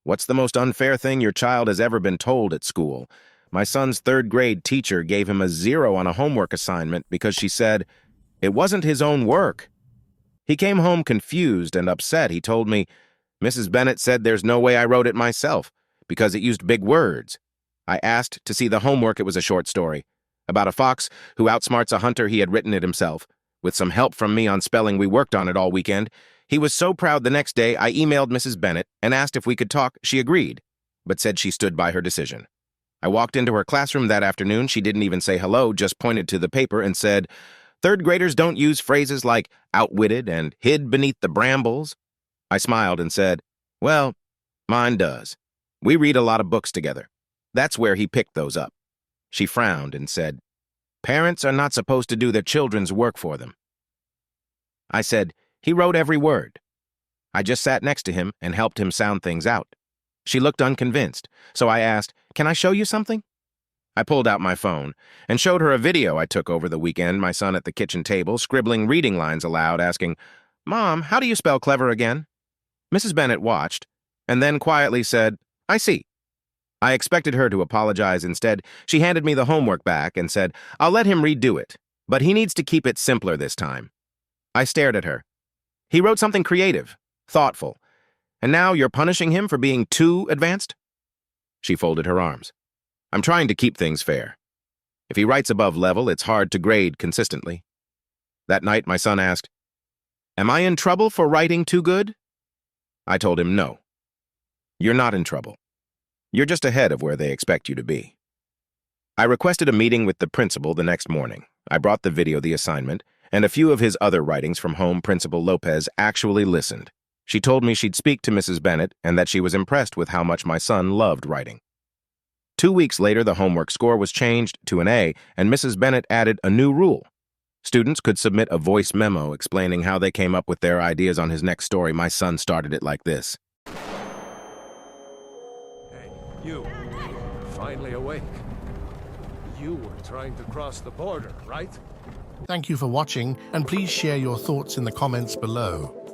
What's the most unfair thing your child has ever been told at school? My son's third-grade teacher gave him a 0 on a homework assignment because she said it wasn't his own work. He came home confused and upset. He told me, Mrs. Bennett said there's no way I wrote it myself because it used big words. I asked to see the homework. It was a short story about a fox who outsmarts a hunter. He had written it himself. With some help from me on spelling, we worked on it all weekend. He was so proud. The next day, I emailed Mrs. Bennett and asked if we could talk. She agreed, but said she stood by her decision. I walked into her classroom that afternoon. She didn't even say hello, just pointed to the paper and said, "Third graders don't use phrases like outwitted and hid beneath the brambles." I smiled and said, "Well, mine does. We read a lot of books together. That's where he picked those up." She frowned and said, "Parents are not supposed to do their children's work for them." I said, "He wrote every word." I just sat next to him and helped him sound things out. She looked unconvinced, so I asked, "Can I show you something?" I pulled out my phone and showed her a video I took over the weekend, my son at the kitchen table, scribbling reading lines aloud, asking, "Mom, how do you spell clever again?" Mrs. Bennett watched, and then quietly said, "I see." I expected her to apologize. Instead, she handed me the homework back and said, "I'll let him redo it, but he needs to keep it simpler this time." I stared at her. "He wrote something creative, thoughtful, and now you're punishing him for being too advanced?" She folded her arms. "I'm trying to keep things fair. If he writes above level, it's hard to grade consistently." That night, my son asked, "Am I in trouble for writing too good?" I told him, "No. You're not in trouble. You're just ahead of where they expect you to be." I requested a meeting with the principal the next morning. I brought the video, the assignment, and a few of his other writings from home. Principal Lopez actually listened. She told me she'd speak to Mrs. Bennett and that she was impressed with how much my son loved writing. 2 weeks later, the homework score was changed to an A, and Mrs. Bennett added a new rule. Students could submit a voice memo explaining how they came up with their ideas on his next story. My son started it like this. Hey, you. Finally awake. You were trying to cross the border, right? Thank you for watching, and please share your thoughts in the comments below.